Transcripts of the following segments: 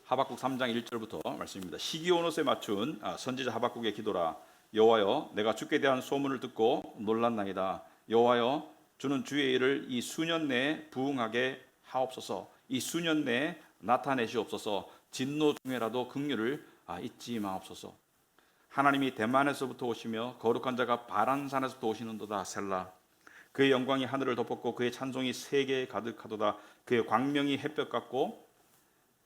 하박국 3장 1절부터 말씀입니다. 시기온옷에 맞춘 선지자 하박국의 기도라. 여호와여, 내가 주께 대한 소문을 듣고 놀랐나이다. 여호와여, 주는 주의 일을 이 수년 내에 부응하게 하옵소서. 이 수년 내에 나타내시옵소서. 진노 중에라도 긍휼을 잊지 마옵소서. 하나님이 대만에서부터 오시며 거룩한 자가 바란산에서부터 오시는도다. 셀라. 그의 영광이 하늘을 덮었고 그의 찬송이 세계에 가득하도다. 그의 광명이 햇볕 같고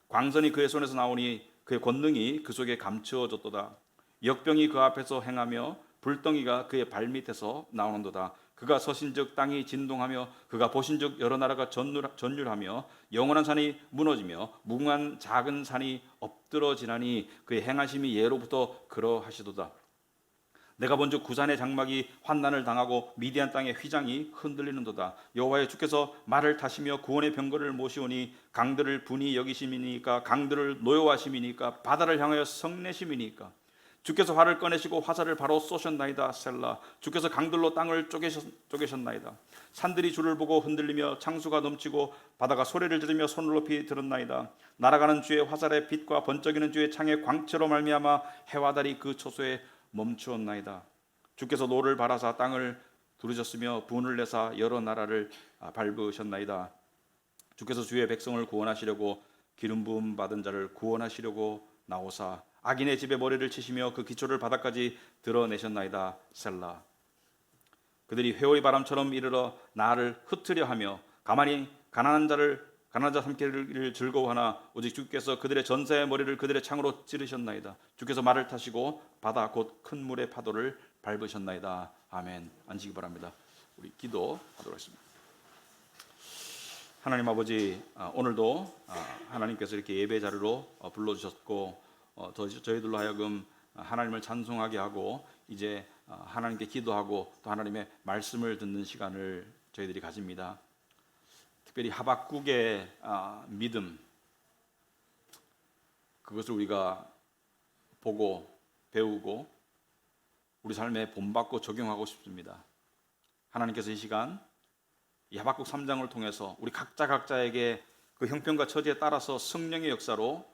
광선이 그의 손에서 나오니 그의 권능이 그 속에 감추어졌도다. 역병이 그 앞에서 행하며 불덩이가 그의 발밑에서 나오는도다. 그가 서신즉 땅이 진동하며 그가 보신즉 여러 나라가 전율하며 영원한 산이 무너지며 무궁한 작은 산이 엎드러지나니 그의 행하심이 예로부터 그러하시도다. 내가 본즉 구산의 장막이 환난을 당하고 미디안 땅의 휘장이 흔들리는도다. 여호와여, 주께서 말을 타시며 구원의 병거를 모시오니 강들을 분이 여기심이니까 강들을 노여워하심이니까 바다를 향하여 성내심이니까 주께서 활을 꺼내시고 화살을 바로 쏘셨나이다. 셀라. 주께서 강들로 땅을 쪼개셨나이다. 산들이 주를 보고 흔들리며 창수가 넘치고 바다가 소리를 지르며 손을 높이 들었나이다. 날아가는 주의 화살의 빛과 번쩍이는 주의 창의 광채로 말미암아 해와 달이 그 초소에 멈추었나이다. 주께서 노를 바라사 땅을 두르셨으며 분을 내사 여러 나라를 밟으셨나이다. 주께서 주의 백성을 구원하시려고 기름 부음 받은 자를 구원하시려고 나오사 악인의 집에 머리를 치시며 그 기초를 바닥까지 드러내셨나이다. 셀라. 그들이 회오리 바람처럼 이르러 나를 흩으려 하며 가만히 가난한 자 삼키기를 즐거워하나 오직 주께서 그들의 전사의 머리를 그들의 창으로 찌르셨나이다. 주께서 말을 타시고 바다 곧 큰 물의 파도를 밟으셨나이다. 아멘. 앉으시기 바랍니다. 우리 기도하도록 하겠습니다. 하나님 아버지, 오늘도 하나님께서 이렇게 예배 자리로 불러주셨고 저희들로 하여금 하나님을 찬송하게 하고 이제 하나님께 기도하고 또 하나님의 말씀을 듣는 시간을 저희들이 가집니다. 특별히 하박국의 믿음, 그것을 우리가 보고 배우고 우리 삶에 본받고 적용하고 싶습니다. 하나님께서 이 시간 이 하박국 3장을 통해서 우리 각자에게 그 형편과 처지에 따라서 성령의 역사로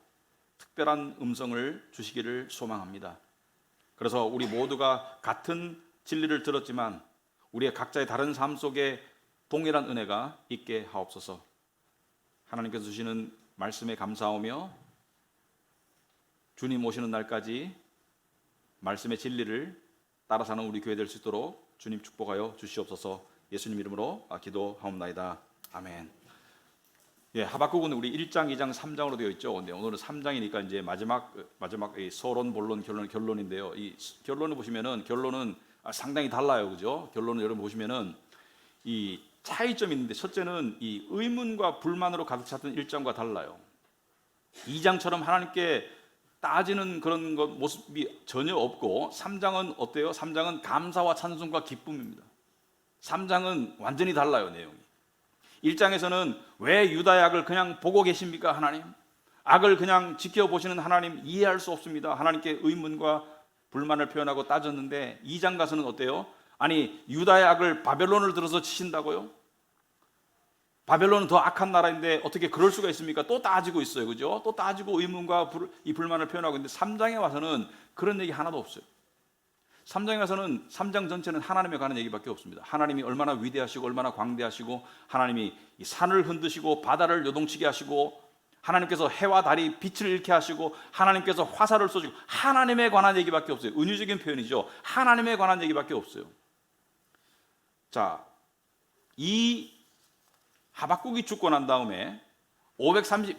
특별한 음성을 주시기를 소망합니다. 그래서 우리 모두가 같은 진리를 들었지만 우리의 각자의 다른 삶 속에 동일한 은혜가 있게 하옵소서. 하나님께서 주시는 말씀에 감사하며 주님 오시는 날까지 말씀의 진리를 따라 사는 우리 교회 될 수 있도록 주님 축복하여 주시옵소서. 예수님 이름으로 기도하옵나이다. 아멘. 예, 하박국은 우리 1장, 2장, 3장으로 되어 있죠. 근데 오늘은 3장이니까 이제 마지막 이 서론, 본론, 결론인데요. 이 결론을 보시면은 결론은 상당히 달라요, 그죠? 결론을 여러분 보시면은 이 차이점이 있는데 첫째는 이 의문과 불만으로 가득 찼던 1장과 달라요. 2장처럼 하나님께 따지는 그런 모습이 전혀 없고 3장은 어때요? 3장은 감사와 찬송과 기쁨입니다. 3장은 완전히 달라요, 내용이. 1장에서는 왜 유다의 악을 그냥 보고 계십니까, 하나님? 악을 그냥 지켜보시는 하나님 이해할 수 없습니다. 하나님께 의문과 불만을 표현하고 따졌는데 2장 가서는 어때요? 아니, 유다의 악을 바벨론을 들어서 치신다고요? 바벨론은 더 악한 나라인데 어떻게 그럴 수가 있습니까? 또 따지고 있어요, 그죠? 또 따지고 의문과 이 불만을 표현하고 있는데 3장에 와서는 그런 얘기 하나도 없어요. 3장에 와서는 3장 전체는 하나님에 관한 얘기밖에 없습니다. 하나님이 얼마나 위대하시고 얼마나 광대하시고 하나님이 이 산을 흔드시고 바다를 요동치게 하시고 하나님께서 해와 달이 빛을 잃게 하시고 하나님께서 화살을 쏘시고 하나님에 관한 얘기밖에 없어요. 은유적인 표현이죠. 하나님에 관한 얘기밖에 없어요. 자, 이 하박국이 죽고 난 다음에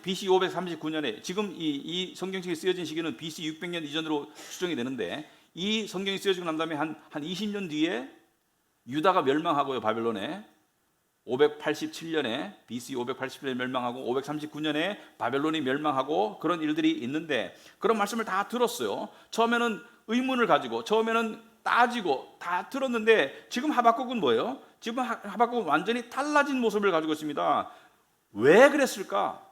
BC 539년에 지금 이 성경책이 쓰여진 시기는 BC 600년 이전으로 추정이 되는데 이 성경이 쓰여지고 난 다음에 한 20년 뒤에 유다가 멸망하고요, 바벨론에 587년에 BC 587년에 멸망하고 539년에 바벨론이 멸망하고 그런 일들이 있는데 그런 말씀을 다 들었어요. 처음에는 의문을 가지고 처음에는 따지고 다 들었는데 지금 하박국은 뭐예요? 지금 하박국은 완전히 달라진 모습을 가지고 있습니다. 왜 그랬을까?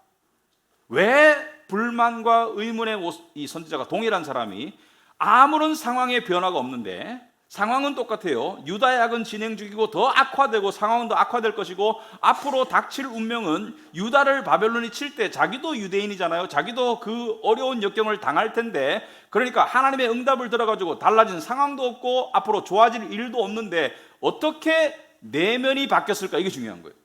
왜 불만과 의문의 이 선지자가 동일한 사람이 아무런 상황의 변화가 없는데 상황은 똑같아요. 유다의 악은 진행 중이고 더 악화되고 상황은 더 악화될 것이고 앞으로 닥칠 운명은 유다를 바벨론이 칠 때 자기도 유대인이잖아요. 자기도 그 어려운 역경을 당할 텐데 그러니까 하나님의 응답을 들어가지고 달라진 상황도 없고 앞으로 좋아질 일도 없는데 어떻게 내면이 바뀌었을까? 이게 중요한 거예요.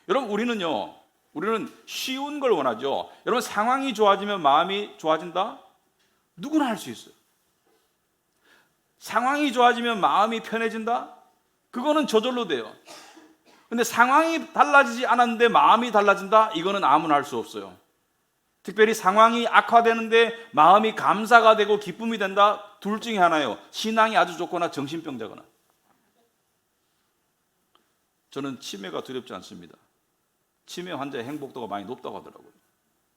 여러분 우리는 쉬운 걸 원하죠. 여러분 상황이 좋아지면 마음이 좋아진다? 누구나 할 수 있어요. 상황이 좋아지면 마음이 편해진다? 그거는 저절로 돼요. 근데 상황이 달라지지 않았는데 마음이 달라진다? 이거는 아무나 할 수 없어요. 특별히 상황이 악화되는데 마음이 감사가 되고 기쁨이 된다? 둘 중에 하나예요. 신앙이 아주 좋거나 정신병자거나. 저는 치매가 두렵지 않습니다. 치매 환자의 행복도가 많이 높다고 하더라고요.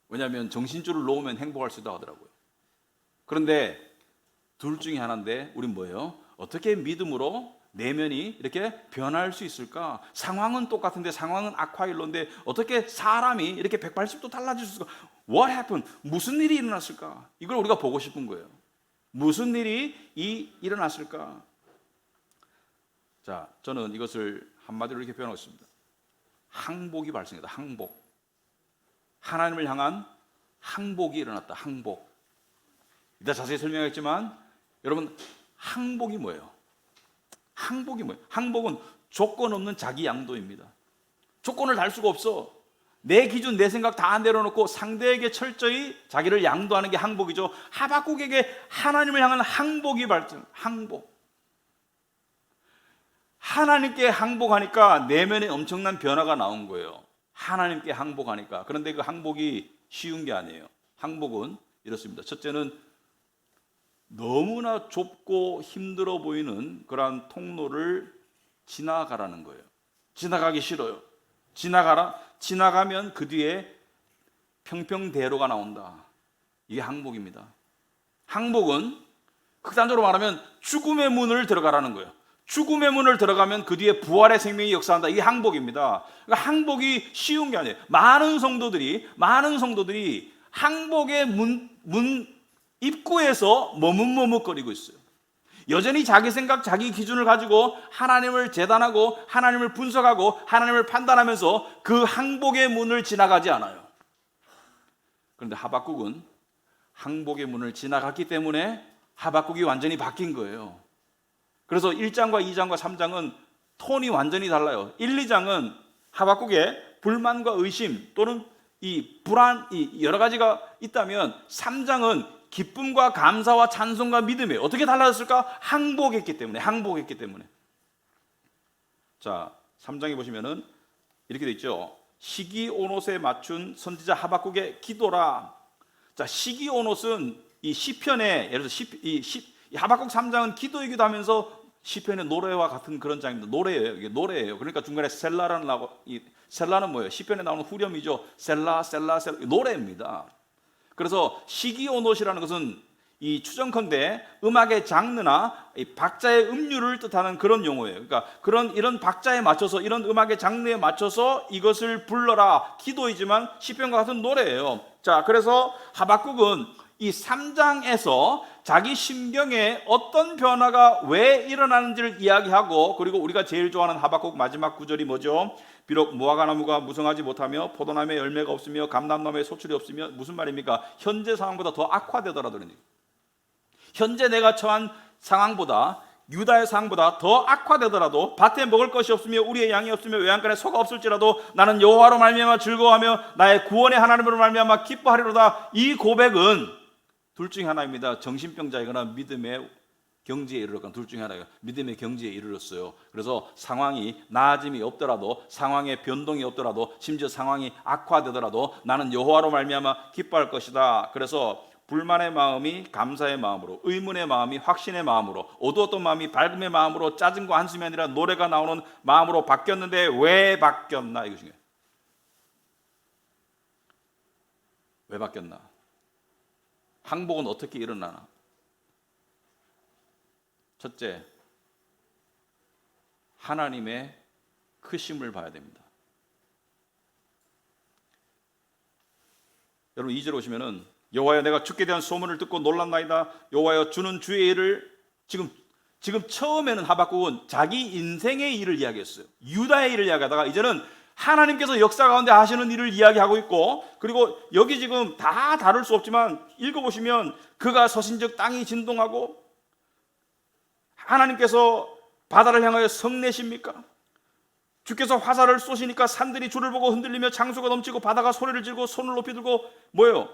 왜냐하면 정신줄을 놓으면 행복할 수 있다고 하더라고요. 그런데 둘 중에 하나인데 우린 뭐예요? 어떻게 믿음으로 내면이 이렇게 변할 수 있을까? 상황은 똑같은데 상황은 악화일로인데 어떻게 사람이 이렇게 180도 달라질 수 있을까? What happened? 무슨 일이 일어났을까? 이걸 우리가 보고 싶은 거예요. 무슨 일이 일어났을까? 자, 저는 이것을 한마디로 이렇게 표현하고 있습니다. 항복이 발생했다. 항복. 하나님을 향한 항복이 일어났다. 항복. 이따 자세히 설명했지만 여러분 항복이 뭐예요? 항복이 뭐예요? 항복은 조건 없는 자기 양도입니다. 조건을 달 수가 없어. 내 기준, 내 생각 다 내려놓고 상대에게 철저히 자기를 양도하는 게 항복이죠. 하박국에게 하나님을 향한 항복이 발생. 항복. 하나님께 항복하니까 내면에 엄청난 변화가 나온 거예요. 하나님께 항복하니까. 그런데 그 항복이 쉬운 게 아니에요. 항복은 이렇습니다. 첫째는 너무나 좁고 힘들어 보이는 그러한 통로를 지나가라는 거예요. 지나가기 싫어요. 지나가면 그 뒤에 평평대로가 나온다. 이게 항복입니다. 항복은 극단적으로 말하면 죽음의 문을 들어가라는 거예요. 죽음의 문을 들어가면 그 뒤에 부활의 생명이 역사한다. 이게 항복입니다. 그러니까 항복이 쉬운 게 아니에요. 많은 성도들이 항복의 문 입구에서 머뭇머뭇거리고 있어요. 여전히 자기 생각, 자기 기준을 가지고 하나님을 재단하고 하나님을 분석하고 하나님을 판단하면서 그 항복의 문을 지나가지 않아요. 그런데 하박국은 항복의 문을 지나갔기 때문에 하박국이 완전히 바뀐 거예요. 그래서 1장과 2장과 3장은 톤이 완전히 달라요. 1, 2장은 하박국의 불만과 의심 또는 이 불안, 여러 가지가 있다면 3장은 기쁨과 감사와 찬송과 믿음이에요. 어떻게 달라졌을까? 항복했기 때문에. 자, 3장에 보시면은 이렇게 돼 있죠. 시기오롯에 맞춘 선지자 하박국의 기도라. 자, 시기오롯은 이 시편에 예를 들어서 하박국 3장은 기도이기도 하면서 시편의 노래와 같은 그런 장입니다. 노래예요. 이게 노래예요. 그러니까 중간에 셀라라는 셀라는 뭐예요? 시편에 나오는 후렴이죠. 셀라 노래입니다. 그래서 시기오롯이라는 것은 이 추정컨대 음악의 장르나 이 박자의 음률을 뜻하는 그런 용어예요. 그러니까 이런 박자에 맞춰서 이런 음악의 장르에 맞춰서 이것을 불러라 기도이지만 시편과 같은 노래예요. 자, 그래서 하박국은 이 3장에서 자기 심경에 어떤 변화가 왜 일어나는지를 이야기하고 그리고 우리가 제일 좋아하는 하박국 마지막 구절이 뭐죠? 비록 무화과나무가 무성하지 못하며 포도나무에 열매가 없으며 감람나무에 소출이 없으며 무슨 말입니까? 현재 상황보다 더 악화되더라도 현재 내가 처한 상황보다 유다의 상황보다 더 악화되더라도 밭에 먹을 것이 없으며 우리의 양이 없으며 외양간에 소가 없을지라도 나는 여호와로 말미암아 즐거워하며 나의 구원의 하나님으로 말미암아 기뻐하리로다. 이 고백은 둘 중에 하나입니다. 정신병자이거나 믿음의 경지에 이르렀거나 둘 중에 하나예요. 믿음의 경지에 이르렀어요. 그래서 상황이 나아짐이 없더라도 상황의 변동이 없더라도 심지어 상황이 악화되더라도 나는 여호와로 말미암아 기뻐할 것이다. 그래서 불만의 마음이 감사의 마음으로, 의문의 마음이 확신의 마음으로, 어두웠던 마음이 밝음의 마음으로, 짜증과 한숨이 아니라 노래가 나오는 마음으로 바뀌었는데 왜 바뀌었나? 이거 중요해요. 왜 바뀌었나? 항복은 어떻게 일어나나? 첫째, 하나님의 크심을 봐야 됩니다. 여러분 2절 오시면은 여호와여 내가 주께 대한 소문을 듣고 놀랐나이다. 여호와여 주는 주의 일을 지금 지금 처음에는 하박국은 자기 인생의 일을 이야기했어요. 유다의 일을 이야기하다가 이제는 하나님께서 역사 가운데 하시는 일을 이야기하고 있고, 그리고 여기 지금 다 다룰 수 없지만 읽어보시면 그가 서신적 땅이 진동하고 하나님께서 바다를 향하여 성내십니까? 주께서 화살을 쏘시니까 산들이 주를 보고 흔들리며 장수가 넘치고 바다가 소리를 지르고 손을 높이 들고 뭐예요?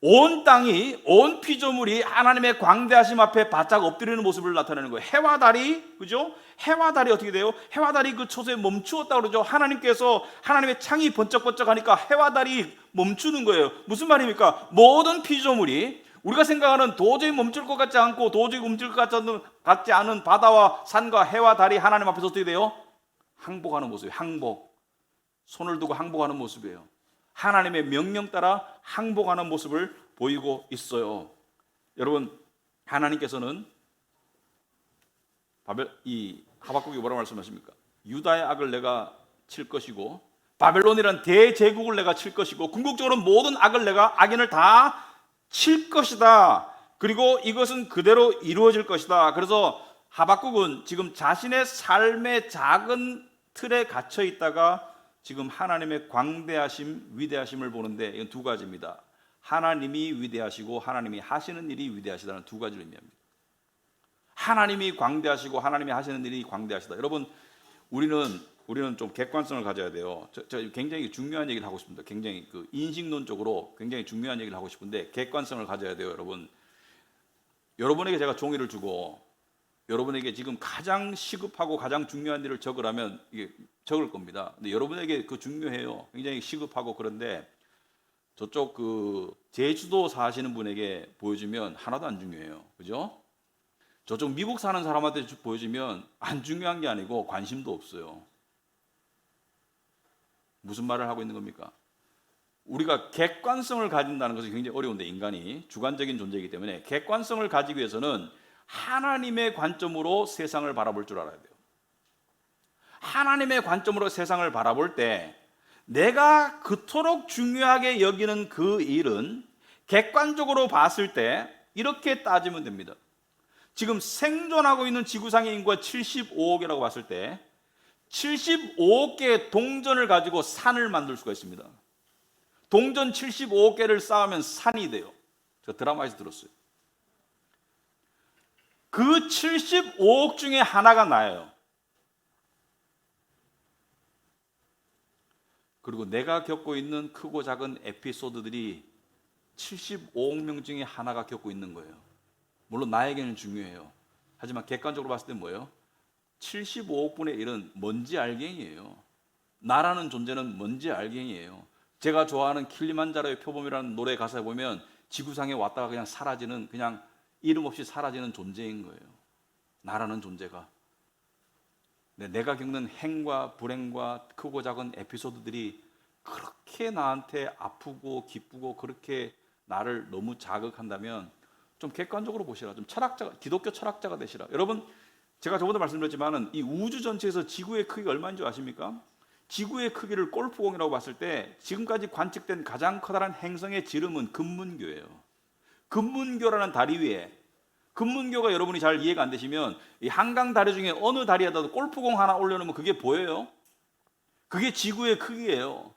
온 땅이, 온 피조물이 하나님의 광대하심 앞에 바짝 엎드리는 모습을 나타내는 거예요. 해와 달이, 그죠? 해와 달이 어떻게 돼요? 해와 달이 그 초소에 멈추었다고 그러죠. 하나님께서, 하나님의 창이 번쩍번쩍 하니까 해와 달이 멈추는 거예요. 무슨 말입니까? 모든 피조물이 우리가 생각하는 도저히 멈출 것 같지 않고 도저히 멈출 것 같지 않은 바다와 산과 해와 달이 하나님 앞에서 어떻게 돼요? 항복하는 모습이에요. 항복. 손을 두고 항복하는 모습이에요. 하나님의 명령 따라 항복하는 모습을 보이고 있어요. 여러분, 하나님께서는 이 하박국이 뭐라고 말씀하십니까? 유다의 악을 내가 칠 것이고 바벨론이란 대제국을 내가 칠 것이고 궁극적으로 모든 악을 내가 악인을 다 칠 것이다. 그리고 이것은 그대로 이루어질 것이다. 그래서 하박국은 지금 자신의 삶의 작은 틀에 갇혀 있다가 지금 하나님의 광대하심, 위대하심을 보는데 이건 두 가지입니다. 하나님이 위대하시고 하나님이 하시는 일이 위대하시다는 두 가지를 의미합니다. 하나님이 광대하시고 하나님이 하시는 일이 광대하시다. 여러분, 우리는 좀 객관성을 가져야 돼요. 저 굉장히 중요한 얘기를 하고 싶습니다. 굉장히 그 인식론적으로 굉장히 중요한 얘기를 하고 싶은데 객관성을 가져야 돼요, 여러분. 여러분에게 제가 종이를 주고 여러분에게 지금 가장 시급하고 가장 중요한 일을 적으라면 이게 적을 겁니다. 근데 여러분에게 그 중요해요. 굉장히 시급하고 그런데 저쪽 그 제주도 사시는 분에게 보여주면 하나도 안 중요해요. 그죠? 저쪽 미국 사는 사람한테 보여주면 안 중요한 게 아니고 관심도 없어요. 무슨 말을 하고 있는 겁니까? 우리가 객관성을 가진다는 것은 굉장히 어려운데 인간이 주관적인 존재이기 때문에 객관성을 가지기 위해서는 하나님의 관점으로 세상을 바라볼 줄 알아야 돼요. 하나님의 관점으로 세상을 바라볼 때 내가 그토록 중요하게 여기는 그 일은 객관적으로 봤을 때 이렇게 따지면 됩니다. 지금 생존하고 있는 지구상의 인구가 75억이라고 봤을 때 75억 개의 동전을 가지고 산을 만들 수가 있습니다. 동전 75억 개를 쌓으면 산이 돼요. 제가 드라마에서 들었어요. 그 75억 중에 하나가 나예요. 그리고 내가 겪고 있는 크고 작은 에피소드들이 75억 명 중에 하나가 겪고 있는 거예요. 물론 나에게는 중요해요. 하지만 객관적으로 봤을 때 뭐예요? 75억 분의 1은 먼지 알갱이에요. 나라는 존재는 먼지 알갱이에요. 제가 좋아하는 킬리만자로의 표범이라는 노래 가사에 보면 지구상에 왔다가 그냥 사라지는, 그냥 이름 없이 사라지는 존재인 거예요. 나라는 존재가. 내가 겪는 행과 불행과 크고 작은 에피소드들이 그렇게 나한테 아프고 기쁘고 그렇게 나를 너무 자극한다면 좀 객관적으로 보시라. 좀 철학자가, 기독교 철학자가 되시라. 여러분, 제가 저번에 말씀드렸지만은 이 우주 전체에서 지구의 크기가 얼마인지 아십니까? 지구의 크기를 골프공이라고 봤을 때 지금까지 관측된 가장 커다란 행성의 지름은 금문교예요. 금문교라는 다리 위에, 금문교가 여러분이 잘 이해가 안 되시면 이 한강 다리 중에 어느 다리에다도 골프공 하나 올려놓으면 그게 보여요? 그게 지구의 크기예요.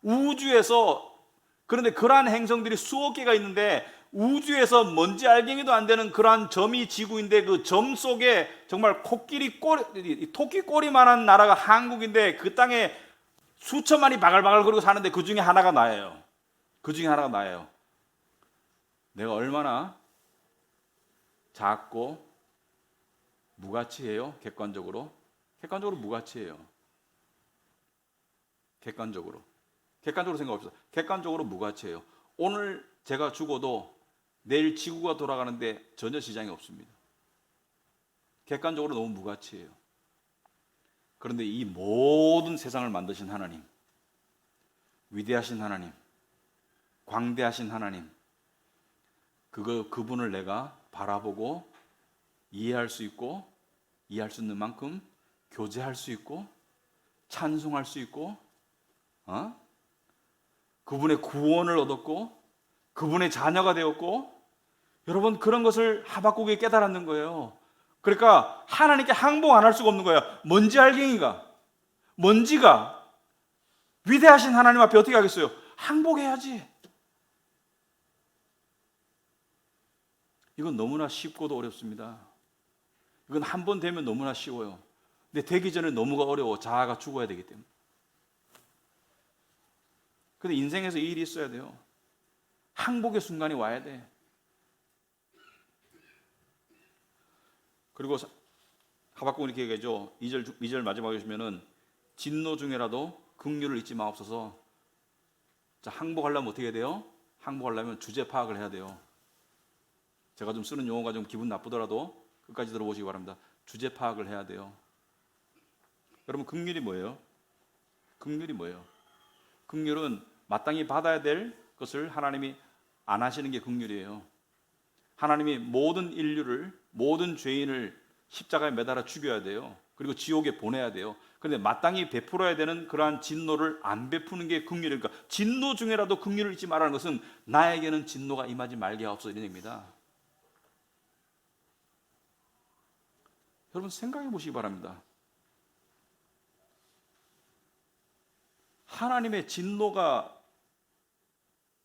우주에서, 그런데 그러한 행성들이 수억 개가 있는데 우주에서 먼지 알갱이도 안 되는 그러한 점이 지구인데 그 점 속에 정말 코끼리 꼬리, 토끼 꼬리만한 나라가 한국인데 그 땅에 수천만이 바글바글 거리고 사는데 그 중에 하나가 나예요. 그 중에 하나가 나예요. 내가 얼마나 작고 무가치해요? 객관적으로 무가치해요. 객관적으로 생각합시다. 객관적으로 무가치해요. 오늘 제가 죽어도 내일 지구가 돌아가는데 전혀 지장이 없습니다. 객관적으로 너무 무가치해요. 그런데 이 모든 세상을 만드신 하나님, 위대하신 하나님, 광대하신 하나님, 그분을 내가 바라보고 이해할 수 있고, 이해할 수 있는 만큼 교제할 수 있고, 찬송할 수 있고, 그분의 구원을 얻었고, 그분의 자녀가 되었고, 여러분, 그런 것을 하박국이 깨달았는 거예요. 그러니까 하나님께 항복 안 할 수가 없는 거예요. 먼지가 위대하신 하나님 앞에 어떻게 하겠어요? 항복해야지. 이건 너무나 쉽고도 어렵습니다. 이건 한 번 되면 너무나 쉬워요. 근데 되기 전에 너무가 어려워. 자아가 죽어야 되기 때문에. 근데 인생에서 이 일이 있어야 돼요. 항복의 순간이 와야 돼. 그리고 하박국은 이렇게 얘기하죠. 2절 마지막에 보시면은 진노 중에라도 긍휼을 잊지 마옵소서. 자, 항복하려면 어떻게 해야 돼요? 항복하려면 주제 파악을 해야 돼요. 제가 좀 쓰는 용어가 좀 기분 나쁘더라도 끝까지 들어보시기 바랍니다. 주제 파악을 해야 돼요. 여러분, 긍휼이 뭐예요? 긍휼은 마땅히 받아야 될 것을 하나님이 안 하시는 게 긍휼이에요. 하나님이 모든 인류를, 모든 죄인을 십자가에 매달아 죽여야 돼요. 그리고 지옥에 보내야 돼요. 그런데 마땅히 베풀어야 되는 그러한 진노를 안 베푸는 게 긍휼이니까, 진노 중에라도 긍휼을 잊지 말라는 것은 나에게는 진노가 임하지 말게 하옵소서, 이런 얘기입니다. 여러분, 생각해 보시기 바랍니다. 하나님의 진노가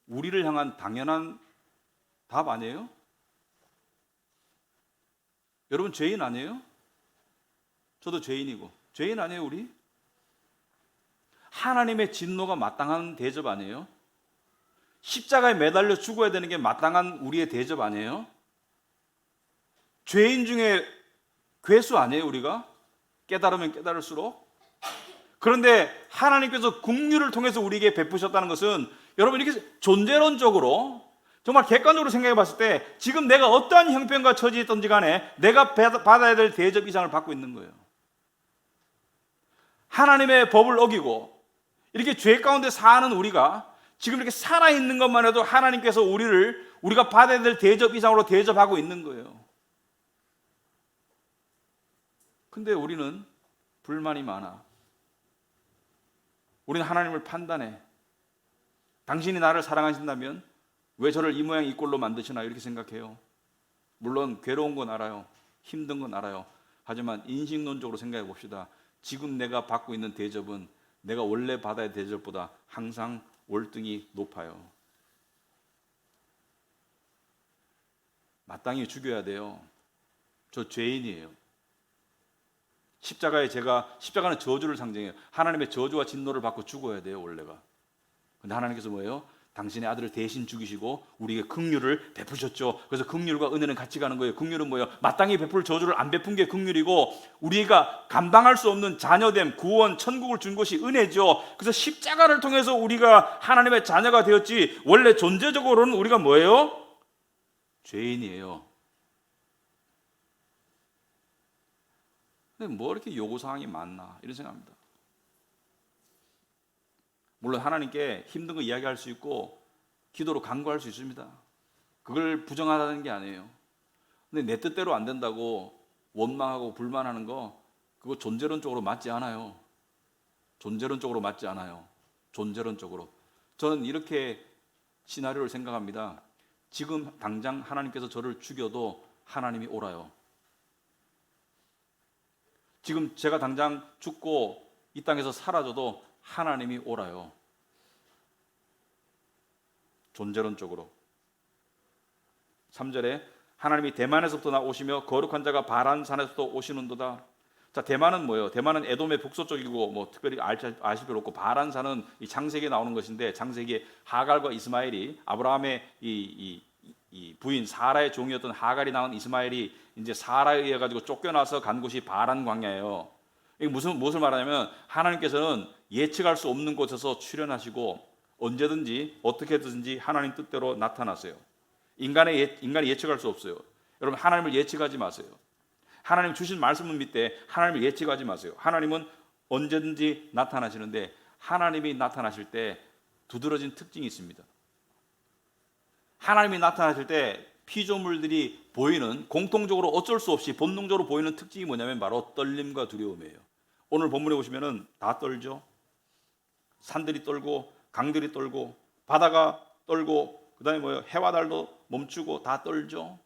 우리를 향한 당연한 답 아니에요? 여러분, 죄인 아니에요? 저도 죄인이고. 죄인 아니에요, 우리? 하나님의 진노가 마땅한 대접 아니에요? 십자가에 매달려 죽어야 되는 게 마땅한 우리의 대접 아니에요? 죄인 중에 괴수 아니에요, 우리가? 깨달으면 깨달을수록. 그런데 하나님께서 긍휼을 통해서 우리에게 베푸셨다는 것은, 여러분, 이렇게 존재론적으로 정말 객관적으로 생각해 봤을 때 지금 내가 어떠한 형편과 처지에 있든지 간에 내가 받아야 될 대접 이상을 받고 있는 거예요. 하나님의 법을 어기고 이렇게 죄 가운데 사는 우리가 지금 이렇게 살아있는 것만 해도 하나님께서 우리가 받아야 될 대접 이상으로 대접하고 있는 거예요. 근데 우리는 불만이 많아. 우리는 하나님을 판단해. 당신이 나를 사랑하신다면 왜 저를 이 모양 이 꼴로 만드시나, 이렇게 생각해요. 물론 괴로운 건 알아요. 힘든 건 알아요. 하지만 인식론적으로 생각해 봅시다. 지금 내가 받고 있는 대접은 내가 원래 받아야 할 대접보다 항상 월등히 높아요. 마땅히 죽여야 돼요. 저 죄인이에요. 십자가는 저주를 상징해요. 하나님의 저주와 진노를 받고 죽어야 돼요, 원래가. 근데 하나님께서 뭐예요? 당신의 아들을 대신 죽이시고 우리에게 긍휼을 베푸셨죠. 그래서 긍휼과 은혜는 같이 가는 거예요. 긍휼은 뭐예요? 마땅히 베풀 저주를 안 베푼 게 긍휼이고, 우리가 감당할 수 없는 자녀됨, 구원, 천국을 준 것이 은혜죠. 그래서 십자가를 통해서 우리가 하나님의 자녀가 되었지, 원래 존재적으로는 우리가 뭐예요? 죄인이에요. 근데 뭐 이렇게 요구사항이 많나, 이런 생각합니다. 물론 하나님께 힘든 거 이야기할 수 있고 기도로 간구할 수 있습니다. 그걸 부정하다는 게 아니에요. 근데 내 뜻대로 안 된다고 원망하고 불만하는 거, 그거 존재론적으로 맞지 않아요. 존재론적으로. 저는 이렇게 시나리오를 생각합니다. 지금 당장 하나님께서 저를 죽여도 하나님이 오라요. 지금 제가 당장 죽고 이 땅에서 사라져도 하나님이 오라요. 존재론적으로. 3절에 하나님이 대만에서부터 나오시며 거룩한 자가 바란 산에서도 오시는도다. 자, 대만은 뭐예요? 대만은 에돔의 북서쪽이고 뭐 특별히 아실 필요 없고, 바란 산은 이 창세기에 나오는 것인데, 창세기에 하갈과 이스마엘이, 아브라함의 이 부인 사라의 종이었던 하갈이 낳은 이스마엘이 이제 사라에 의해 가지고 쫓겨나서 간 곳이 바란 광야예요. 이게 무엇을 말하냐면, 하나님께서는 예측할 수 없는 곳에서 출현하시고 언제든지 어떻게든지 하나님 뜻대로 나타나세요. 인간이 예측할 수 없어요. 여러분, 하나님을 예측하지 마세요. 하나님 주신 말씀을 믿되 하나님을 예측하지 마세요. 하나님은 언제든지 나타나시는데, 하나님이 나타나실 때 두드러진 특징이 있습니다. 하나님이 나타나실 때 피조물들이 보이는, 공통적으로 어쩔 수 없이 본능적으로 보이는 특징이 뭐냐면 바로 떨림과 두려움이에요. 오늘 본문에 보시면은 다 떨죠. 산들이 떨고 강들이 떨고 바다가 떨고, 그 다음에 뭐예요? 해와 달도 멈추고 다 떨죠.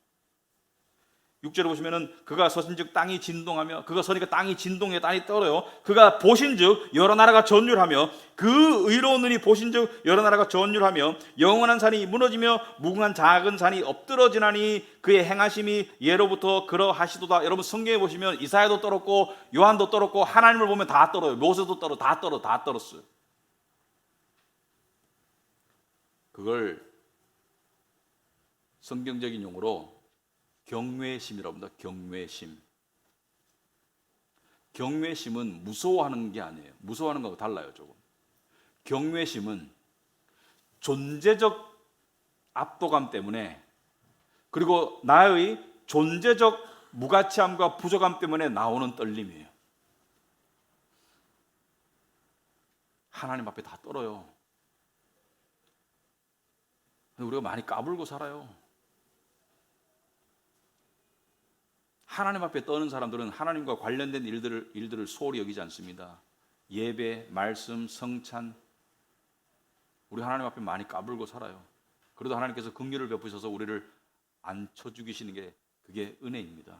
6절에 보시면은 그가 서신즉 땅이 진동하며, 그가 서니까 땅이 진동해 땅이 떨어요. 그가 보신즉 여러 나라가 전율하며, 그 의로운 눈이 보신즉 여러 나라가 전율하며, 영원한 산이 무너지며 무궁한 작은 산이 엎드러지나니 그의 행하심이 예로부터 그러하시도다. 여러분 성경에 보시면 이사야도 떨었고 요한도 떨었고 하나님을 보면 다 떨어요. 모세도 떨어, 다 떨었어요. 그걸 성경적인 용어로 경외심이라고 합니다. 경외심. 경외심은 무서워하는 게 아니에요. 무서워하는 거하고 달라요, 조금. 경외심은 존재적 압도감 때문에, 그리고 나의 존재적 무가치함과 부족함 때문에 나오는 떨림이에요. 하나님 앞에 다 떨어요. 우리가 많이 까불고 살아요. 하나님 앞에 떠는 사람들은 하나님과 관련된 일들을 소홀히 여기지 않습니다. 예배, 말씀, 성찬, 우리 하나님 앞에 많이 까불고 살아요. 그래도 하나님께서 긍휼을 베푸셔서 우리를 안쳐 죽이시는 게 그게 은혜입니다.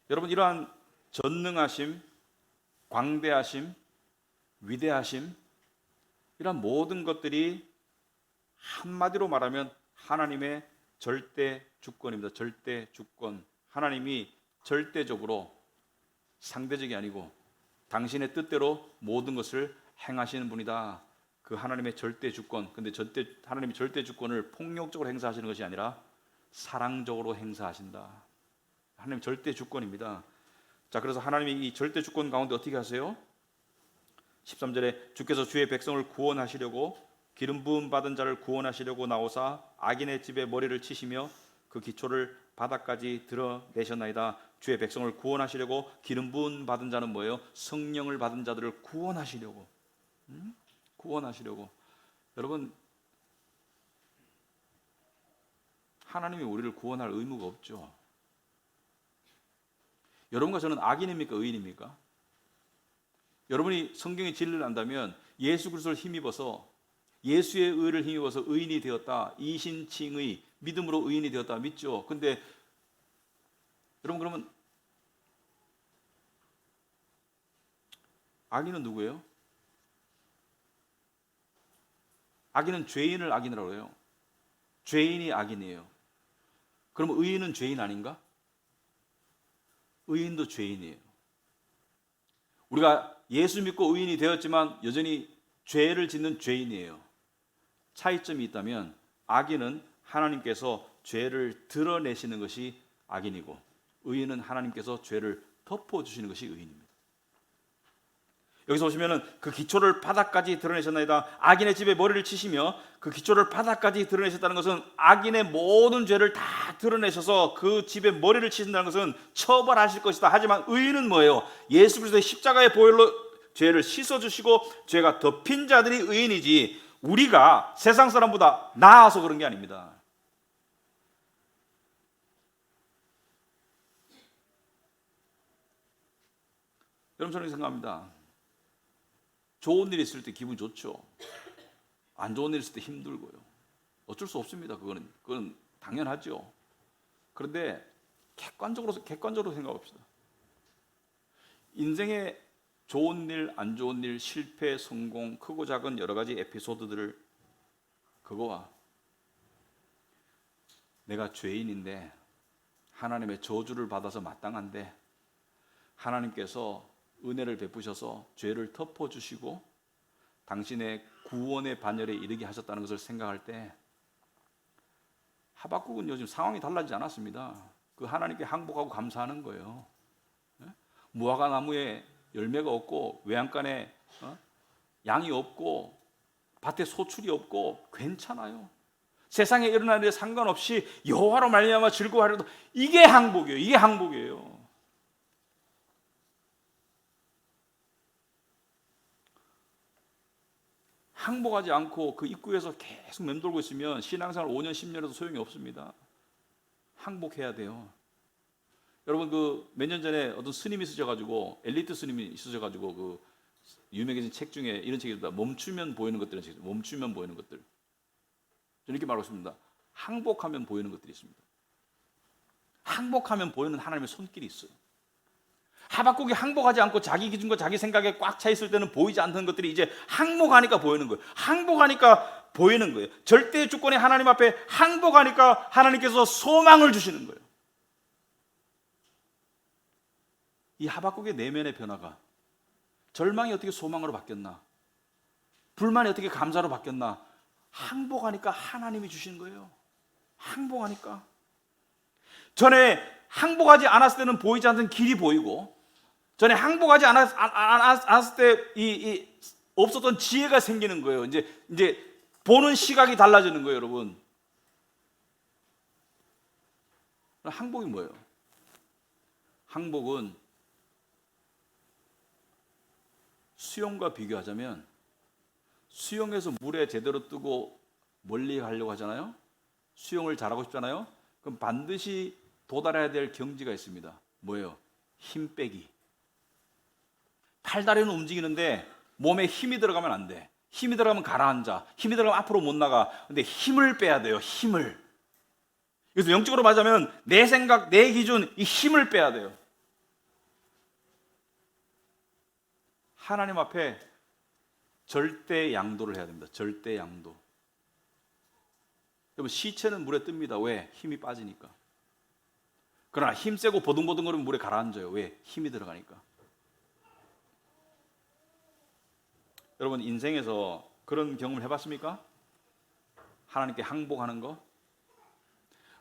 여러분, 이러한 전능하심, 광대하심, 위대하심, 이런 모든 것들이 한마디로 말하면 하나님의 절대 주권입니다. 절대 주권. 하나님이 절대적으로, 상대적이 아니고 당신의 뜻대로 모든 것을 행하시는 분이다. 그 하나님의 절대 주권. 근데 하나님이 절대 주권을 폭력적으로 행사하시는 것이 아니라 사랑적으로 행사하신다. 하나님 절대 주권입니다. 자, 그래서 하나님이 이 절대 주권 가운데 어떻게 하세요? 13절에 주께서 주의 백성을 구원하시려고 기름 부음 받은 자를 구원하시려고 나오사 악인의 집에 머리를 치시며 그 기초를 바닥까지 드러내셨나이다. 주의 백성을 구원하시려고 기름 부음 받은 자는 뭐예요? 성령을 받은 자들을 구원하시려고. 구원하시려고. 여러분, 하나님이 우리를 구원할 의무가 없죠. 여러분과 저는 악인입니까? 의인입니까? 여러분이 성경의 진리를 안다면 예수 그리스도를 힘입어서, 예수의 의를 힘입어서 의인이 되었다. 이신칭의, 믿음으로 의인이 되었다. 믿죠? 근데 여러분, 그러면 악인은 누구예요? 악인은 죄인을 악인이라고 해요. 죄인이 악인이에요. 그럼 의인은 죄인 아닌가? 의인도 죄인이에요. 우리가 예수 믿고 의인이 되었지만 여전히 죄를 짓는 죄인이에요. 차이점이 있다면 악인은 하나님께서 죄를 드러내시는 것이 악인이고, 의인은 하나님께서 죄를 덮어주시는 것이 의인입니다. 여기서 보시면은 그 기초를 바닥까지 드러내셨나이다. 악인의 집에 머리를 치시며, 그 기초를 바닥까지 드러내셨다는 것은 악인의 모든 죄를 다 드러내셔서 그 집에 머리를 치신다는 것은 처벌하실 것이다. 하지만 의인은 뭐예요? 예수 그리스도의 십자가의 보혈로 죄를 씻어주시고 죄가 덮인 자들이 의인이지, 우리가 세상 사람보다 나아서 그런 게 아닙니다. 여러분, 저는 생각합니다. 좋은 일 있을 때 기분 좋죠. 안 좋은 일 있을 때 힘들고요. 어쩔 수 없습니다. 그건 당연하죠. 그런데 객관적으로 생각합시다. 인생에 좋은 일, 안 좋은 일, 실패, 성공, 크고 작은 여러 가지 에피소드들을, 그거와 내가 죄인인데 하나님의 저주를 받아서 마땅한데 하나님께서 은혜를 베푸셔서 죄를 덮어주시고 당신의 구원의 반열에 이르게 하셨다는 것을 생각할 때, 하박국은 요즘 상황이 달라지지 않았습니다. 그 하나님께 항복하고 감사하는 거예요. 무화과 나무에 열매가 없고 외양간에 양이 없고 밭에 소출이 없고 괜찮아요. 세상에 일어나는 데 상관없이 여호와로 말미암아 즐거워하려도, 이게 항복이에요. 이게 항복이에요. 항복하지 않고 그 입구에서 계속 맴돌고 있으면 신앙생활 5년 10년에도 소용이 없습니다. 항복해야 돼요. 여러분, 그 몇 년 전에 어떤 스님이 있으셔가지고, 엘리트 스님이 있으셔가지고, 그 유명해진 책 중에 이런 책이 있습니다. 멈추면 보이는 것들은 책. 멈추면 보이는 것들. 저는 이렇게 말하고 싶습니다. 항복하면 보이는 것들이 있습니다. 항복하면 보이는 하나님의 손길이 있어요. 하박국이 항복하지 않고 자기 기준과 자기 생각에 꽉 차 있을 때는 보이지 않던 것들이 이제 항복하니까 보이는 거예요. 항복하니까 보이는 거예요. 절대 주권의 하나님 앞에 항복하니까 하나님께서 소망을 주시는 거예요. 이 하박국의 내면의 변화가, 절망이 어떻게 소망으로 바뀌었나, 불만이 어떻게 감사로 바뀌었나, 항복하니까 하나님이 주시는 거예요. 항복하니까. 전에 항복하지 않았을 때는 보이지 않던 길이 보이고, 전에 항복하지 않았을 때 없었던 지혜가 생기는 거예요. 이제 보는 시각이 달라지는 거예요, 여러분. 항복이 뭐예요? 항복은 수영과 비교하자면, 수영에서 물에 제대로 뜨고 멀리 가려고 하잖아요. 수영을 잘하고 싶잖아요. 그럼 반드시 도달해야 될 경지가 있습니다. 뭐예요? 힘 빼기. 팔다리는 움직이는데 몸에 힘이 들어가면 안 돼. 힘이 들어가면 가라앉아. 힘이 들어가면 앞으로 못 나가. 근데 힘을 빼야 돼요. 힘을. 그래서 영적으로 말하자면 내 생각, 내 기준, 이 힘을 빼야 돼요. 하나님 앞에 절대 양도를 해야 됩니다. 절대 양도. 여러분, 시체는 물에 뜹니다. 왜? 힘이 빠지니까. 그러나 힘세고 보둥보둥거리면 물에 가라앉아요. 왜? 힘이 들어가니까. 여러분, 인생에서 그런 경험을 해봤습니까? 하나님께 항복하는 거?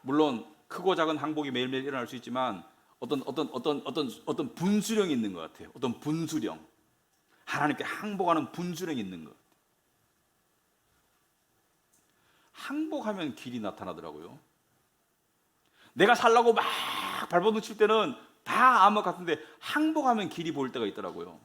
물론 크고 작은 항복이 매일매일 일어날 수 있지만 어떤 분수령이 있는 것 같아요. 어떤 분수령. 하나님께 항복하는 분수령이 있는 것. 항복하면 길이 나타나더라고요. 내가 살라고 막 발버둥 칠 때는 다 암흑 같은데 항복하면 길이 보일 때가 있더라고요.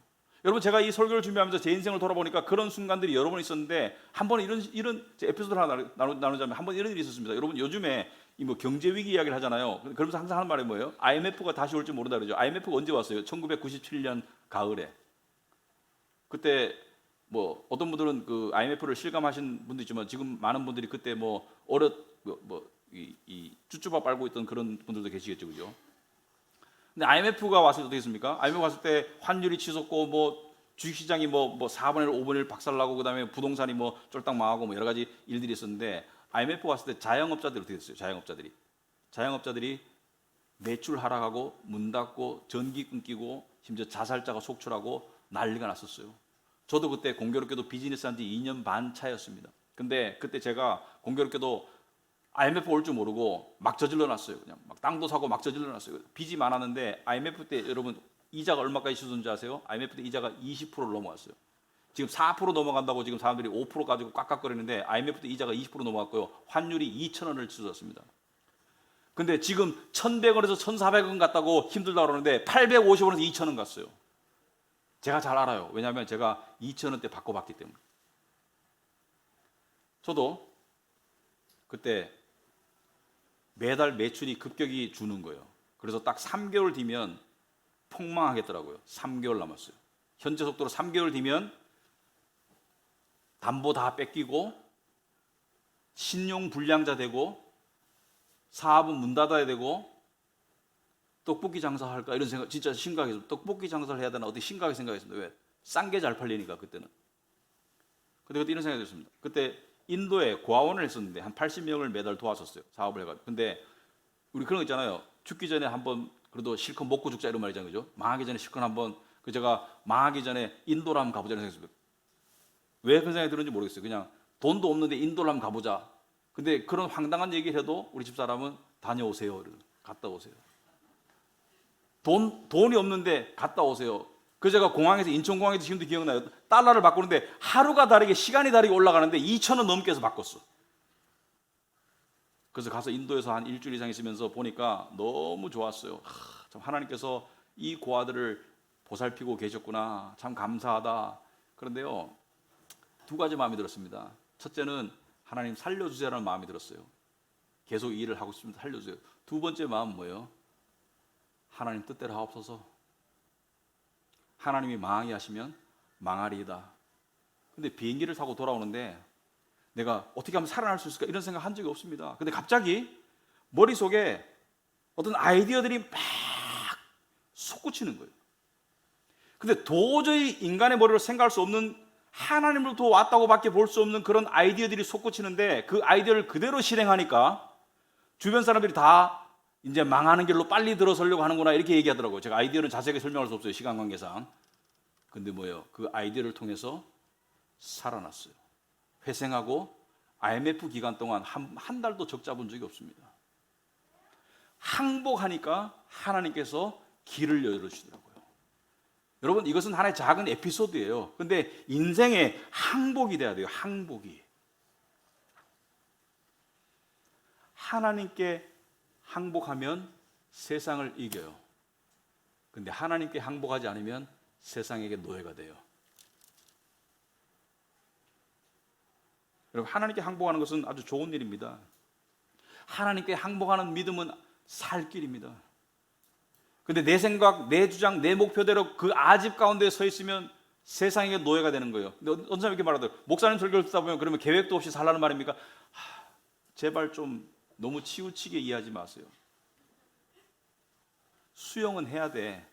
여러분, 제가 이 설교를 준비하면서 제 인생을 돌아보니까 그런 순간들이 여러 번 있었는데, 한 번은 이런 에피소드를 하나 나누자면, 한 번 이런 일이 있었습니다. 여러분, 요즘에 뭐 경제 위기 이야기를 하잖아요. 그러면서 항상 하는 말이 뭐예요? IMF가 다시 올지 모른다 그러죠. IMF가 언제 왔어요? 1997년 가을에. 그때 뭐 어떤 분들은 그 IMF를 실감하신 분도 있지만, 지금 많은 분들이 그때 뭐 이 쭈쭈바 빨고 있던 그런 분들도 계시겠죠, 그죠? 근데 IMF가 왔을 때 어떻게 했습니까? IMF 왔을 때 환율이 치솟고, 뭐 주식시장이 뭐 4분의 1, 5분의 1 박살나고, 그다음에 부동산이 뭐 쫄딱 망하고, 뭐 여러 가지 일들이 있었는데, IMF 왔을 때 자영업자들이 어떻게 됐어요? 자영업자들이 매출 하락하고, 문 닫고, 전기 끊기고, 심지어 자살자가 속출하고 난리가 났었어요. 저도 그때 공교롭게도 비즈니스한 지 2년 반 차였습니다. 근데 그때 제가 공교롭게도 IMF 올 줄 모르고 막 저질러 놨어요. 그냥 막 땅도 사고 막 저질러 놨어요. 빚이 많았는데, IMF 때 여러분 이자가 얼마까지 치솟는지 아세요? IMF 때 이자가 20%를 넘어갔어요. 지금 4% 넘어간다고 지금 사람들이 5% 가지고 깍깍거리는데, IMF 때 이자가 20% 넘어갔고요. 환율이 2,000원을 치솟았습니다. 근데 지금 1,100원에서 1,400원 갔다고 힘들다고 그러는데 850원에서 2,000원 갔어요. 제가 잘 알아요. 왜냐하면 제가 2,000원대 바꿔봤기 때문에. 저도 그때 매달 매출이 급격히 주는 거예요. 그래서 딱 3개월 뒤면 폭망하겠더라고요. 3개월 남았어요. 현재 속도로 3개월 뒤면 담보 다 뺏기고, 신용 불량자 되고, 사업은 문 닫아야 되고, 떡볶이 장사할까 이런 생각 진짜 심각해서, 떡볶이 장사를 해야 되나 어떻게 심각하게 생각했습니다. 왜? 싼 게 잘 팔리니까 그때는. 근데 그때 이런 생각이 들었습니다. 그때 인도에 고아원을 했었는데 한 80명을 매달 도왔었어요. 사업을 해가지고. 근데 우리 그런 거 있잖아요. 죽기 전에 한번 그래도 실컷 먹고 죽자 이런 말이잖아요, 그죠? 망하기 전에 실컷 한번, 제가 망하기 전에 인도를 한번 가보자는 생각했습니다. 왜 그런 생각이 들었는지 모르겠어요. 그냥 돈도 없는데 인도를 한번 가보자. 근데 그런 황당한 얘기를 해도 우리 집 사람은 다녀오세요. 갔다 오세요. 돈이 없는데 갔다 오세요. 그래서 제가 공항에서, 인천공항에서 지금도 기억나요. 달러를 바꾸는데 하루가 다르게, 시간이 다르게 올라가는데 2,000원 넘게 해서 바꿨어. 그래서 가서 인도에서 한 일주일 이상 있으면서 보니까 너무 좋았어요. 참 하나님께서 이 고아들을 보살피고 계셨구나. 참 감사하다. 그런데요, 두 가지 마음이 들었습니다. 첫째는 하나님 살려주세요라는 마음이 들었어요. 계속 이 일을 하고 싶습니다. 살려주세요. 두 번째 마음은 뭐예요? 하나님 뜻대로 하옵소서. 하나님이 망하게 하시면 망하리이다. 근데 비행기를 타고 돌아오는데 내가 어떻게 하면 살아날 수 있을까 이런 생각 한 적이 없습니다. 근데 갑자기 머릿속에 어떤 아이디어들이 막 솟구치는 거예요. 근데 도저히 인간의 머리로 생각할 수 없는, 하나님으로부터 왔다고 밖에 볼 수 없는 그런 아이디어들이 솟구치는데, 그 아이디어를 그대로 실행하니까 주변 사람들이 다 이제 망하는 길로 빨리 들어서려고 하는구나 이렇게 얘기하더라고요. 제가 아이디어는 자세하게 설명할 수 없어요, 시간 관계상. 근데 뭐예요? 그 아이디어를 통해서 살아났어요. 회생하고 IMF 기간 동안 한 달도 적 잡은 적이 없습니다. 항복하니까 하나님께서 길을 열어주시더라고요. 여러분, 이것은 하나의 작은 에피소드예요. 근데 인생에 항복이 돼야 돼요. 항복이. 하나님께 항복하면 세상을 이겨요. 근데 하나님께 항복하지 않으면 세상에게 노예가 돼요. 여러분, 하나님께 항복하는 것은 아주 좋은 일입니다. 하나님께 항복하는 믿음은 살 길입니다. 근데 내 생각, 내 주장, 내 목표대로 그 아집 가운데 서 있으면 세상에게 노예가 되는 거예요. 근데 어떤 사람이 이렇게 말하더라고요. 목사님 설교를 듣다 보면 그러면 계획도 없이 살라는 말입니까? 제발 좀 너무 치우치게 이해하지 마세요. 수영은 해야 돼.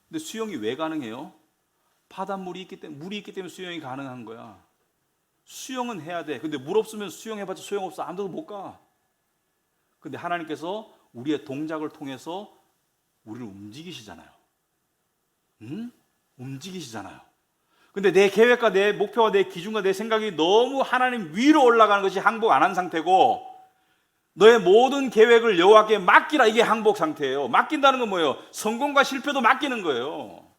근데 수영이 왜 가능해요? 바닷물이 있기 때문에, 물이 있기 때문에 수영이 가능한 거야. 수영은 해야 돼. 근데 물 없으면 수영해봤자 소용없어. 아무도 못 가. 근데 하나님께서 우리의 동작을 통해서 우리를 움직이시잖아요. 응? 움직이시잖아요. 근데 내 계획과 내 목표와 내 기준과 내 생각이 너무 하나님 위로 올라가는 것이 항복 안 한 상태고, 너의 모든 계획을 여호와께 맡기라, 이게 항복 상태예요. 맡긴다는 건 뭐예요? 성공과 실패도 맡기는 거예요.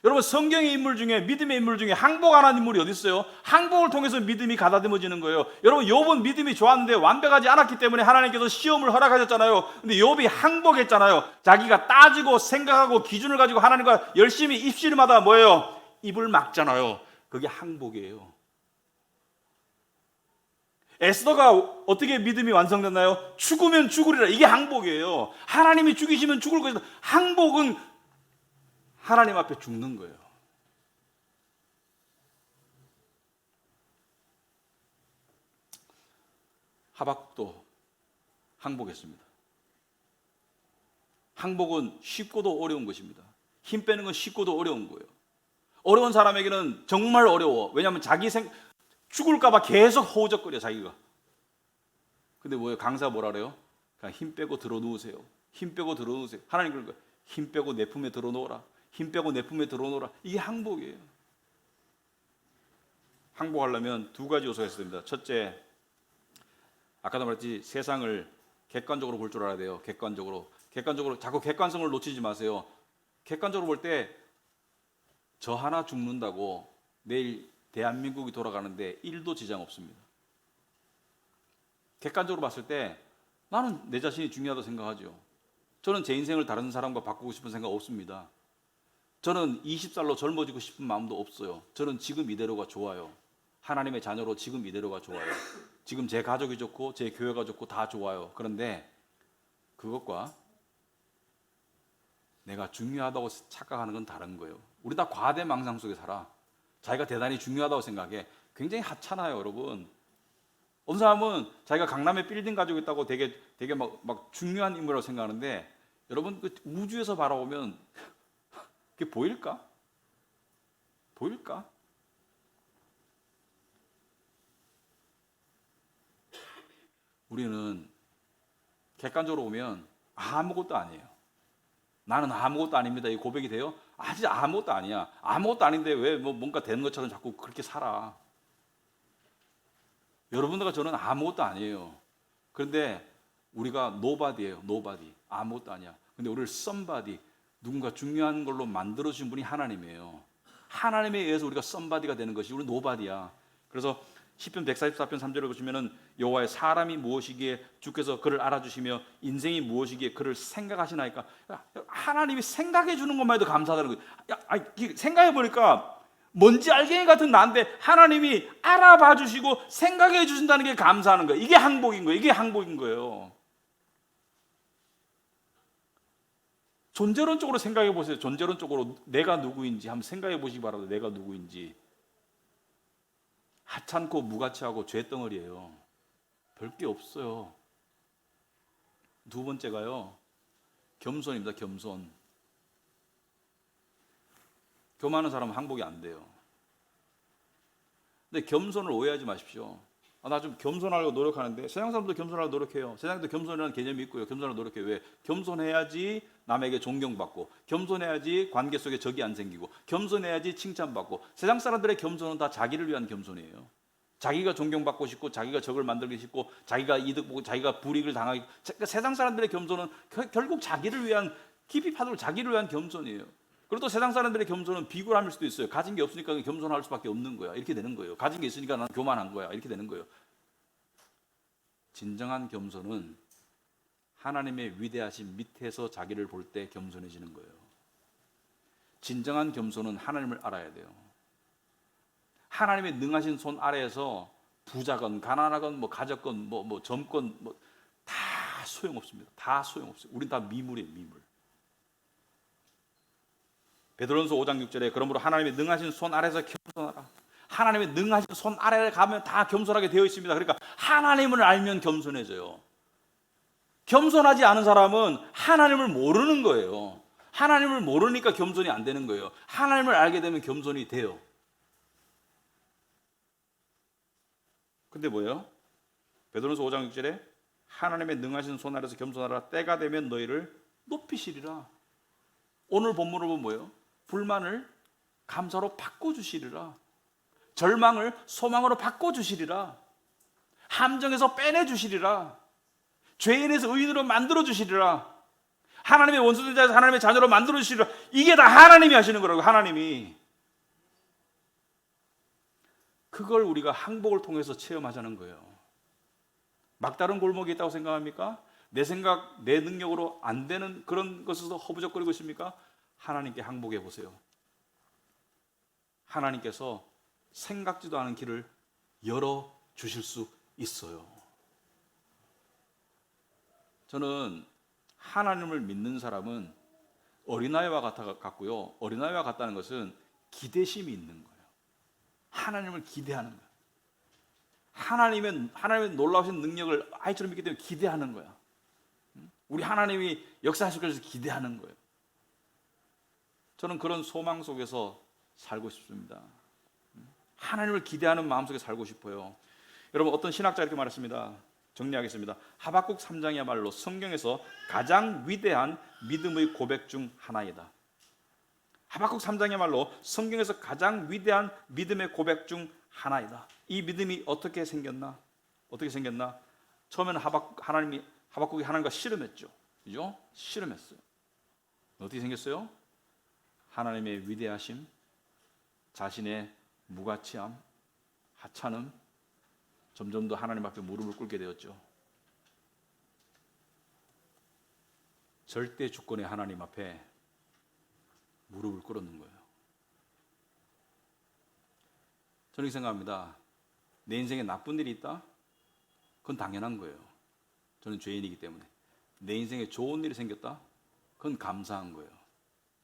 여러분, 성경의 인물 중에, 믿음의 인물 중에 항복 안 한 인물이 어디 있어요? 항복을 통해서 믿음이 가다듬어지는 거예요. 여러분, 욥은 믿음이 좋았는데 완벽하지 않았기 때문에 하나님께서 시험을 허락하셨잖아요. 근데 욥이 항복했잖아요. 자기가 따지고 생각하고 기준을 가지고 하나님과 열심히 입술마다 뭐예요? 입을 막잖아요. 그게 항복이에요. 에스더가 어떻게 믿음이 완성됐나요? 죽으면 죽으리라, 이게 항복이에요. 하나님이 죽이시면 죽을 것이다. 항복은 하나님 앞에 죽는 거예요. 하박국도 항복했습니다. 항복은 쉽고도 어려운 것입니다. 힘 빼는 건 쉽고도 어려운 거예요. 어려운 사람에게는 정말 어려워. 왜냐하면 죽을까 봐 계속 허우적거려, 자기가. 근데 뭐예요? 강사가 뭐라 그래요? 그냥 힘 빼고 들어 누우세요. 힘 빼고 들어 누우세요. 하나님 그러니까 힘 빼고 내 품에 들어 놓으라. 힘 빼고 내 품에 들어 놓으라. 이게 항복이에요. 항복하려면 두 가지 요소가 있어야 됩니다. 첫째, 아까도 말했지, 세상을 객관적으로 볼 줄 알아야 돼요. 객관적으로 자꾸 객관성을 놓치지 마세요. 객관적으로 볼 때 저 하나 죽는다고 내일 대한민국이 돌아가는데 1도 지장 없습니다. 객관적으로 봤을 때 나는 내 자신이 중요하다고 생각하죠. 저는 제 인생을 다른 사람과 바꾸고 싶은 생각 없습니다. 저는 20살로 젊어지고 싶은 마음도 없어요. 저는 지금 이대로가 좋아요. 하나님의 자녀로 지금 이대로가 좋아요. 지금 제 가족이 좋고 제 교회가 좋고 다 좋아요. 그런데 그것과 내가 중요하다고 착각하는 건 다른 거예요. 우리 다 과대망상 속에 살아. 자기가 대단히 중요하다고 생각해. 굉장히 하찮아요, 여러분. 어떤 사람은 자기가 강남에 빌딩 가지고 있다고 되게 막 중요한 인물이라고 생각하는데, 여러분, 그 우주에서 바라보면 그게 보일까? 보일까? 우리는 객관적으로 보면 아무것도 아니에요. 나는 아무것도 아닙니다. 이 고백이 돼요? 아직 아무것도 아니야. 아무것도 아닌데 왜 뭔가 되는 것처럼 자꾸 그렇게 살아. 여러분들과 저는 아무것도 아니에요. 그런데 우리가 nobody예요. nobody. 아무것도 아니야. 근데 우리를 somebody, 누군가 중요한 걸로 만들어주신 분이 하나님이에요. 하나님에 의해서 우리가 somebody가 되는 것이 우리 nobody야. 그래서 시편 144편 3절을 보시면은 여호와의 사람이 무엇이기에 주께서 그를 알아주시며 인생이 무엇이기에 그를 생각하시나이까. 하나님이 생각해 주는 것만 해도 감사하다는 거예요. 생각해 보니까 뭔지 알갱이 같은 나인데 하나님이 알아봐 주시고 생각해 주신다는 게 감사하는 거예요. 이게 항복인 거예요. 이게 항복인 거예요. 존재론적으로 생각해 보세요. 존재론적으로 내가 누구인지 한번 생각해 보시기 바랍니다. 내가 누구인지. 하찮고 무가치하고 죄덩어리예요. 별게 없어요. 두 번째가요, 겸손입니다. 겸손. 교만한 사람은 항복이 안 돼요. 근데 겸손을 오해하지 마십시오. 나 좀 겸손하려고 노력하는데, 세상 사람도 겸손하려고 노력해요. 세상도 겸손이라는 개념이 있고요. 겸손하려고 노력해요. 왜? 겸손해야지 남에게 존경받고, 겸손해야지 관계 속에 적이 안 생기고, 겸손해야지 칭찬받고. 세상 사람들의 겸손은 다 자기를 위한 겸손이에요. 자기가 존경받고 싶고, 자기가 적을 만들기 싶고, 자기가 이득 보고, 자기가 불이익을 당하기. 그러니까 세상 사람들의 겸손은 결국 자기를 위한, 깊이 파도록 자기를 위한 겸손이에요. 그리고 또 세상 사람들의 겸손은 비굴함일 수도 있어요. 가진 게 없으니까 겸손할 수밖에 없는 거야. 이렇게 되는 거예요. 가진 게 있으니까 나는 교만한 거야. 이렇게 되는 거예요. 진정한 겸손은 하나님의 위대하신 밑에서 자기를 볼 때 겸손해지는 거예요. 진정한 겸손은 하나님을 알아야 돼요. 하나님의 능하신 손 아래에서 부자건 가난하건 가졌건 젊건 다 소용없습니다. 다 소용없어요. 우린 다 미물이에요. 미물. 베드로전서 5장 6절에 그러므로 하나님의 능하신 손 아래에서 겸손하라. 하나님의 능하신 손 아래에 가면 다 겸손하게 되어 있습니다. 그러니까 하나님을 알면 겸손해져요. 겸손하지 않은 사람은 하나님을 모르는 거예요. 하나님을 모르니까 겸손이 안 되는 거예요. 하나님을 알게 되면 겸손이 돼요. 근데 뭐예요? 베드로전서 5장 6절에 하나님의 능하신 손 아래에서 겸손하라. 때가 되면 너희를 높이시리라. 오늘 본문을 보면 뭐예요? 불만을 감사로 바꿔주시리라. 절망을 소망으로 바꿔주시리라. 함정에서 빼내주시리라. 죄인에서 의인으로 만들어주시리라. 하나님의 원수된 자에서 하나님의 자녀로 만들어주시리라. 이게 다 하나님이 하시는 거라고. 하나님이. 그걸 우리가 항복을 통해서 체험하자는 거예요. 막다른 골목이 있다고 생각합니까? 내 생각, 내 능력으로 안 되는 그런 것에서 허부적거리고 있습니까? 하나님께 항복해 보세요. 하나님께서 생각지도 않은 길을 열어 주실 수 있어요. 저는 하나님을 믿는 사람은 어린아이와 같고요. 어린아이와 같다는 것은 기대심이 있는 거예요. 하나님을 기대하는 거예요. 하나님의 놀라우신 능력을 아이처럼 믿기 때문에 기대하는 거야. 우리 하나님이 역사하실 것을 기대하는 거예요. 저는 그런 소망 속에서 살고 싶습니다. 하나님을 기대하는 마음속에 살고 싶어요. 여러분, 어떤 신학자 이렇게 말했습니다. 정리하겠습니다. 하박국 3장이야말로 성경에서 가장 위대한 믿음의 고백 중 하나이다. 하박국 3장이야말로 성경에서 가장 위대한 믿음의 고백 중 하나이다. 이 믿음이 어떻게 생겼나? 처음에는 하박국이 하나님과 씨름했죠. 그죠? 씨름했어요. 어떻게 생겼어요? 하나님의 위대하심, 자신의 무가치함, 하찮음, 점점 더 하나님 앞에 무릎을 꿇게 되었죠. 절대 주권의 하나님 앞에 무릎을 꿇었는 거예요. 저는 이렇게 생각합니다. 내 인생에 나쁜 일이 있다? 그건 당연한 거예요. 저는 죄인이기 때문에. 내 인생에 좋은 일이 생겼다? 그건 감사한 거예요.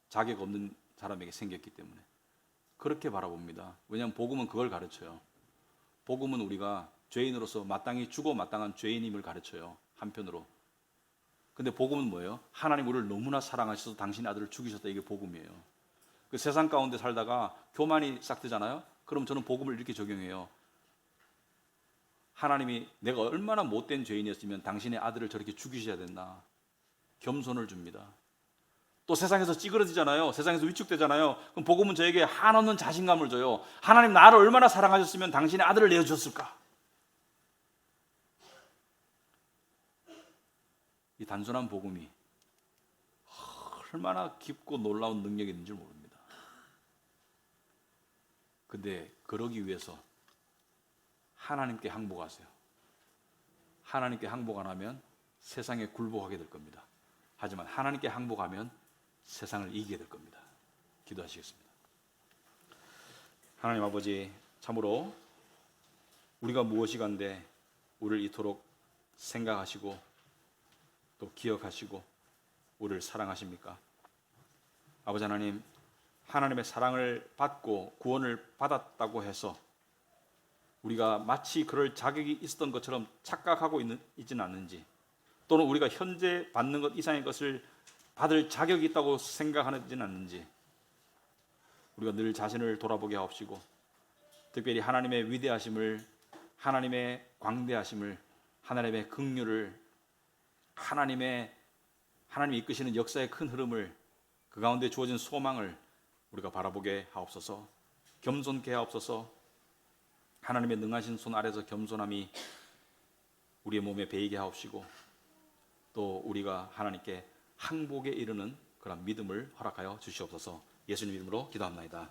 자격 없는 사람에게 생겼기 때문에. 그렇게 바라봅니다. 왜냐하면 복음은 그걸 가르쳐요. 복음은 우리가 죄인으로서 마땅히 주고 마땅한 죄인임을 가르쳐요. 한편으로. 근데 복음은 뭐예요? 하나님 우리를 너무나 사랑하셔서 당신의 아들을 죽이셨다. 이게 복음이에요. 그 세상 가운데 살다가 교만이 싹트잖아요. 그럼 저는 복음을 이렇게 적용해요. 하나님이 내가 얼마나 못된 죄인이었으면 당신의 아들을 저렇게 죽이셔야 된다. 겸손을 줍니다. 또 세상에서 찌그러지잖아요. 세상에서 위축되잖아요. 그럼 복음은 저에게 한없는 자신감을 줘요. 하나님 나를 얼마나 사랑하셨으면 당신의 아들을 내어주셨을까? 이 단순한 복음이 얼마나 깊고 놀라운 능력이 있는지 모릅니다. 근데 그러기 위해서 하나님께 항복하세요. 하나님께 항복 안 하면 세상에 굴복하게 될 겁니다. 하지만 하나님께 항복하면 세상을 이기게 될 겁니다. 기도하시겠습니다. 하나님 아버지, 참으로 우리가 무엇이간데 우리를 이토록 생각하시고 또 기억하시고 우리를 사랑하십니까? 아버지 하나님, 하나님의 사랑을 받고 구원을 받았다고 해서 우리가 마치 그럴 자격이 있었던 것처럼 착각하고 있지는 않는지, 또는 우리가 현재 받는 것 이상의 것을 받을 자격이 있다고 생각하지는 않는지 우리가 늘 자신을 돌아보게 하옵시고, 특별히 하나님의 위대하심을, 하나님의 광대하심을, 하나님의 긍휼을, 하나님이 이끄시는 역사의 큰 흐름을, 그 가운데 주어진 소망을 우리가 바라보게 하옵소서. 겸손케 하옵소서. 하나님의 능하신 손 아래서 겸손함이 우리의 몸에 배이게 하옵시고, 또 우리가 하나님께 항복에 이르는 그런 믿음을 허락하여 주시옵소서. 예수님 이름으로 기도합나이다.